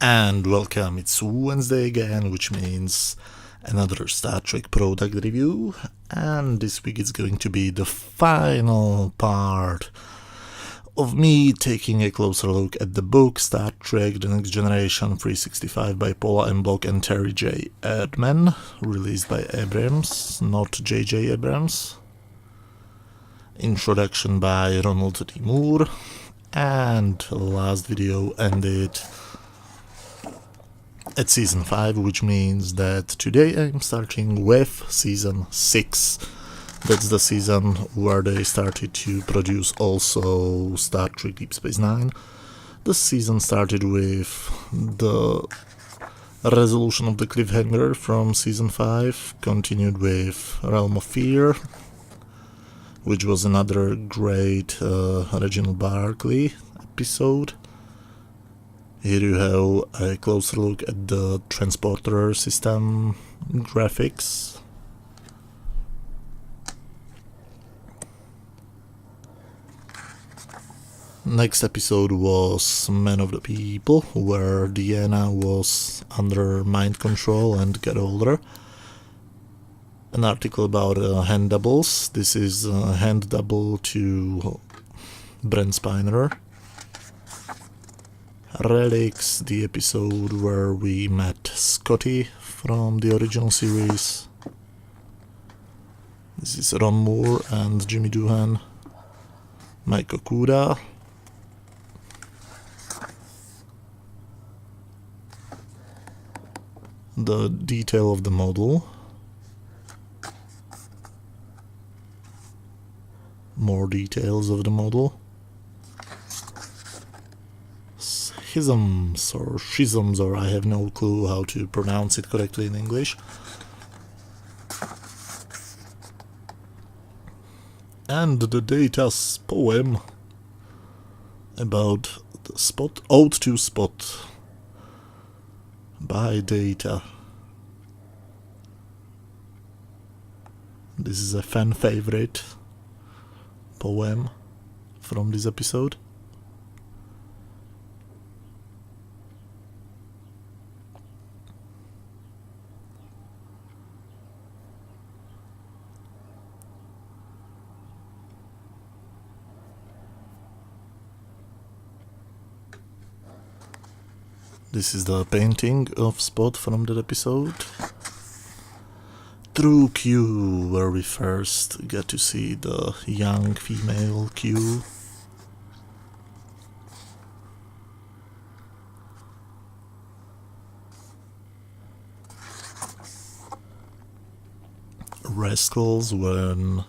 And welcome, it's Wednesday again, which means another Star Trek product review, and this week it's going to be the final part of me taking a closer look at the book Star Trek The Next Generation 365 by Paula M. Block and Terry J. Erdman, released by Abrams, not J.J. Abrams. Introduction by Ronald D. Moore, and the last video ended at Season 5, which means that today I'm starting with Season 6. That's the season where they started to produce also Star Trek Deep Space Nine. The season started with the resolution of the cliffhanger from Season 5, continued with Realm of Fear, which was another great Reginald Barclay episode. Here you have a closer look at the transporter system graphics. Next episode was Man of the People, where Deanna was under mind control and got older. An article about hand doubles. This is a hand double to Brent Spiner. Relics, the episode where we met Scotty from the original series. This is Ron Moore and Jimmy Doohan. Mike Okuda. The detail of the model. More details of the model. Schisms, or I have no clue how to pronounce it correctly in English. And the Data's poem about the Spot, Ode to Spot by Data. This is a fan favorite poem from this episode. This is the painting of Spot from that episode. Through Q, where we first get to see the young female Q. Rascals, when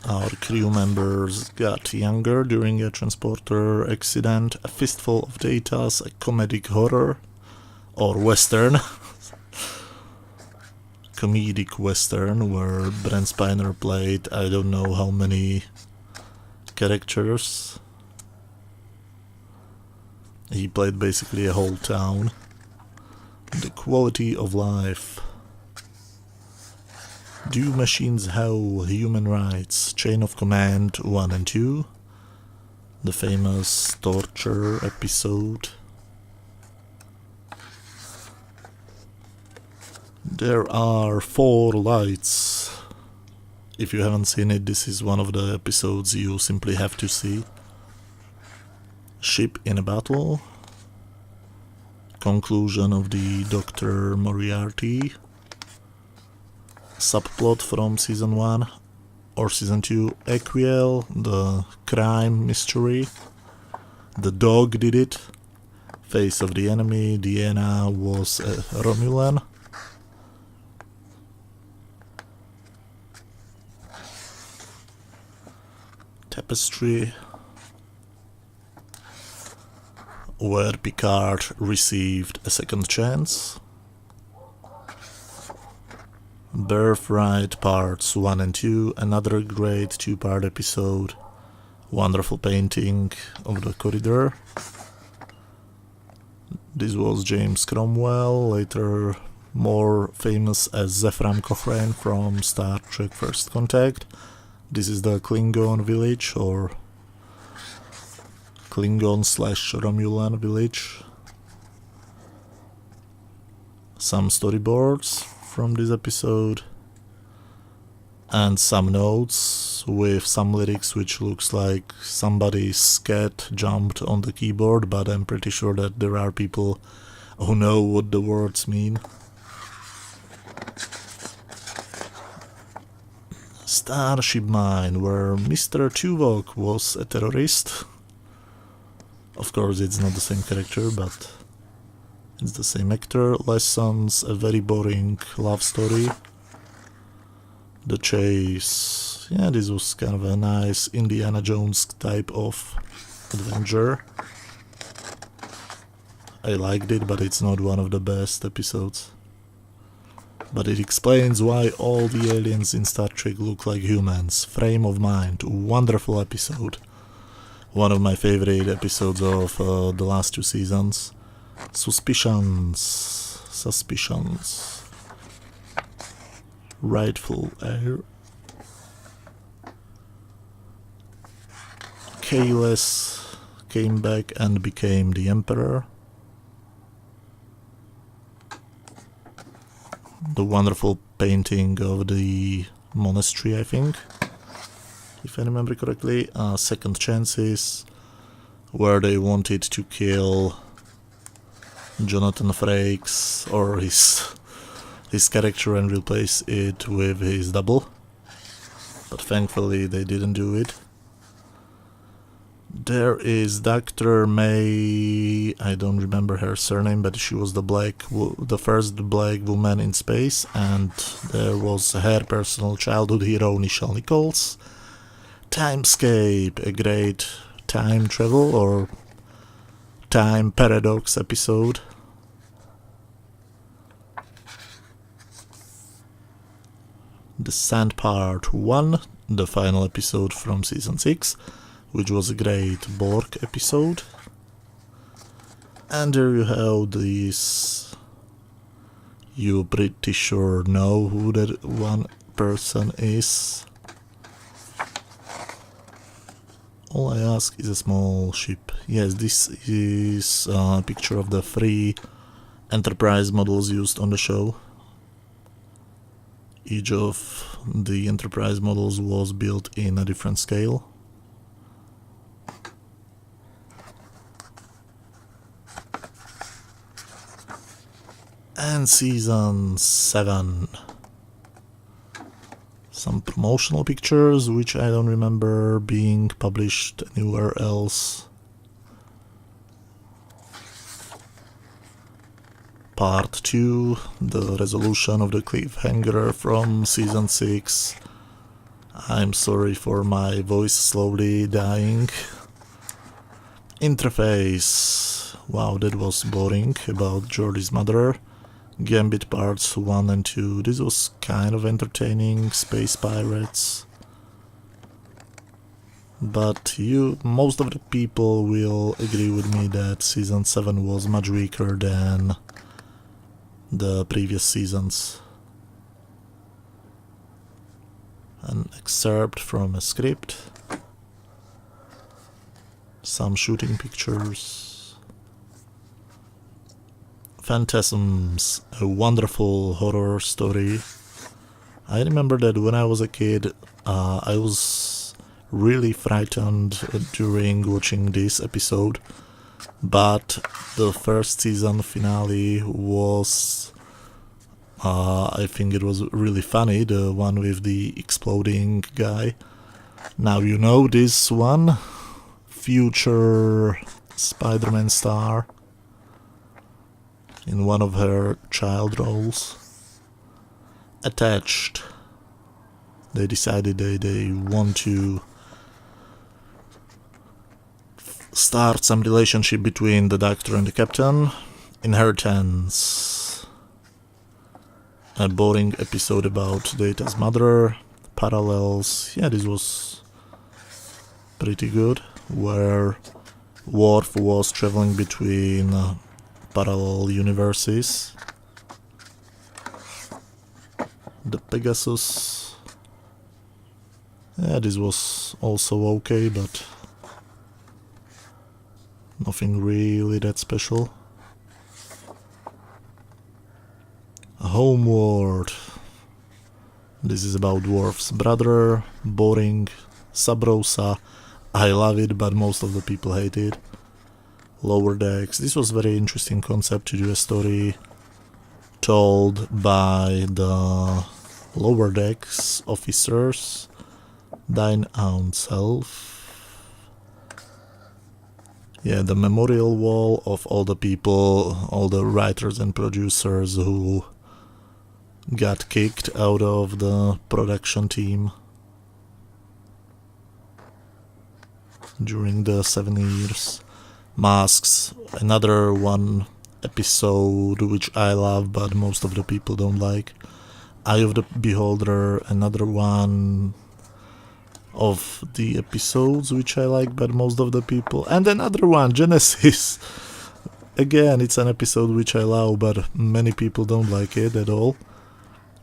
our crew members got younger during a transporter accident. A Fistful of Datas, a comedic horror, or western. Comedic western, where Brent Spiner played I don't know how many characters. He played basically a whole town. The Quality of Life. Do Machines Have Human Rights? Chain of Command 1 and 2. The famous torture episode. There Are Four Lights. If you haven't seen it, this is one of the episodes you simply have to see. Ship in a Battle. Conclusion of the Dr. Moriarty subplot from Season 1 or Season 2. Equiel, the crime mystery. The Dog Did It. Face of the Enemy. Deanna was a Romulan. Tapestry, where Picard received a second chance. Birthright Parts 1 and 2, another great two-part episode. Wonderful painting of the corridor. This was James Cromwell, later more famous as Zephram Cochrane from Star Trek First Contact. This is the Klingon village, or Klingon/Romulan village. some storyboards from this episode, and some notes with some lyrics which looks like somebody's cat jumped on the keyboard, but I'm pretty sure that there are people who know what the words mean. Starship Mine, where Mr. Tuvok was a terrorist. Of course, it's not the same character, but it's the same actor. Lessons, a very boring love story. The Chase, yeah, this was kind of a nice Indiana Jones type of adventure. I liked it, but it's not one of the best episodes. But it explains why all the aliens in Star Trek look like humans. Frame of Mind, wonderful episode. One of my favorite episodes of the last 2 seasons. Suspicions. Rightful Heir. Kahless came back and became the Emperor. The wonderful painting of the monastery, I think, if I remember correctly. Second Chances, where they wanted to kill Jonathan Frakes or his character and replace it with his double, but thankfully they didn't do it. There is Dr. May, I don't remember her surname, but she was the first black woman in space, and there was her personal childhood hero, Nichelle Nichols. Timescape, a great time travel or time paradox episode. The Sand Part 1, the final episode from Season 6, which was a great Borg episode. And there you have this. You pretty sure know who that one person is. All I ask is a small ship. Yes, this is a picture of the 3 Enterprise models used on the show. Each of the Enterprise models was built in a different scale. And Season 7. Some promotional pictures, which I don't remember being published anywhere else. Part 2, the resolution of the cliffhanger from Season 6. I'm sorry for my voice slowly dying. Interface. Wow, that was boring, about Geordi's mother. Gambit Parts 1 and 2. This was kind of entertaining. Space Pirates. But most of the people will agree with me that Season 7 was much weaker than the previous seasons. An excerpt from a script. Some shooting pictures. Phantasms, a wonderful horror story. I remember that when I was a kid, I was really frightened during watching this episode, but the first season finale was, I think it was really funny, the one with the exploding guy. Now you know this one, future Spider-Man star, in one of her child roles. Attached. They decided they want to start some relationship between the Doctor and the Captain. Inheritance. A boring episode about Data's mother. Parallels. Yeah, this was pretty good. Where Worf was traveling between parallel universes. The Pegasus. Yeah, this was also okay, but nothing really that special. Homeworld. This is about Worf's brother. Boring. Sub Rosa. I love it, but most of the people hate it. Lower Decks. This was very interesting concept to do a story told by the Lower Decks officers. Thine own self. Yeah, the memorial wall of all the people, all the writers and producers who got kicked out of the production team during the 7 years. Masks, another one episode which I love but most of the people don't like. Eye of the Beholder, another one of the episodes which I like but most of the people. And another one, Genesis. Again, it's an episode which I love but many people don't like it at all.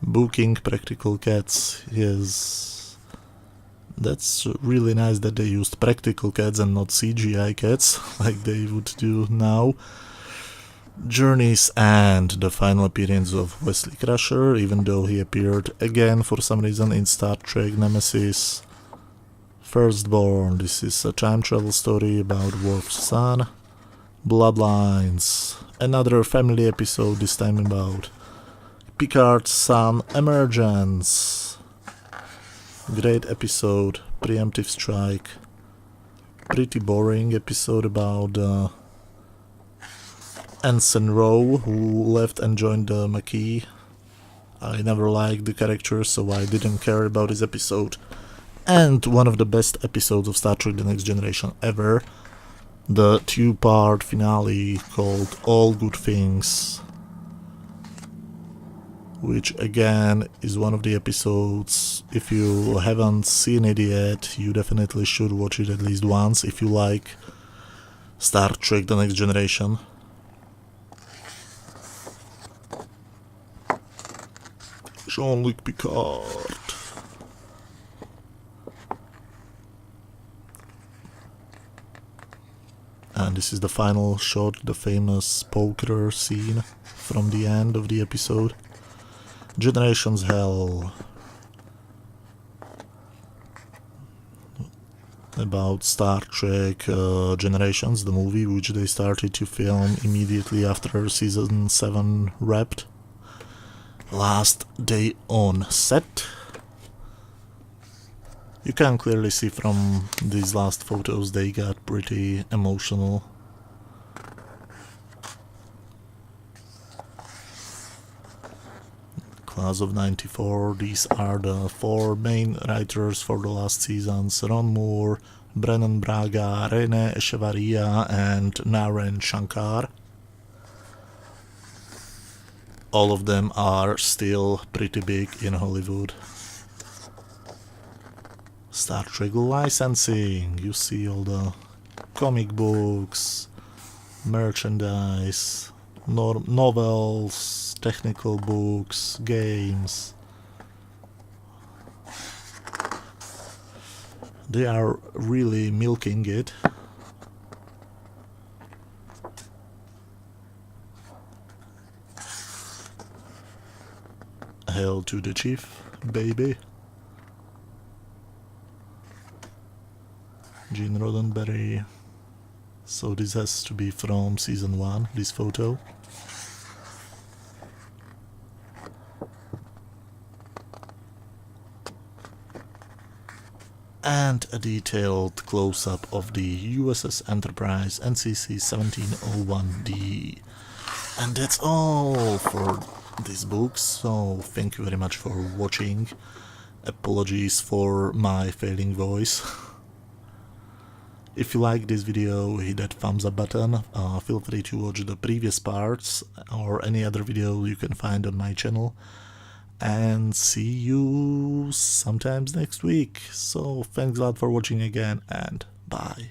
Booking Practical Cats, yes. That's really nice that they used practical cats and not CGI cats like they would do now. Journeys and the final appearance of Wesley Crusher, even though he appeared again for some reason in Star Trek Nemesis. Firstborn, this is a time travel story about Worf's son. Bloodlines, another family episode, this time about Picard's son Emergence. Great episode, Preemptive Strike. Pretty boring episode about Ensign Rowe, who left and joined the Maquis. I never liked the character, so I didn't care about this episode. And one of the best episodes of Star Trek The Next Generation ever, the 2-part finale called All Good Things, which again is one of the episodes, if you haven't seen it yet, you definitely should watch it at least once if you like Star Trek The Next Generation. Jean-Luc Picard. And this is the final shot, the famous poker scene from the end of the episode. Generations Hell. About Star Trek Generations, the movie, which they started to film immediately after season 7 wrapped. Last day on set. You can clearly see from these last photos they got pretty emotional. Class of 94, these are the 4 main writers for the last seasons: Ron Moore, Brennan Braga, Rene Echevarria and Naren Shankar. All of them are still pretty big in Hollywood. Star Trek licensing, you see all the comic books, merchandise, novels, technical books, games. They are really milking it. Hail to the chief, baby. Gene Roddenberry. So this has to be from season 1, this photo. And a detailed close-up of the USS Enterprise NCC 1701D. And that's all for this book, so thank you very much for watching. Apologies for my failing voice. If you like this video, hit that thumbs up button. Feel free to watch the previous parts or any other video you can find on my channel. And see you sometimes next week. So thanks a lot for watching again, and bye.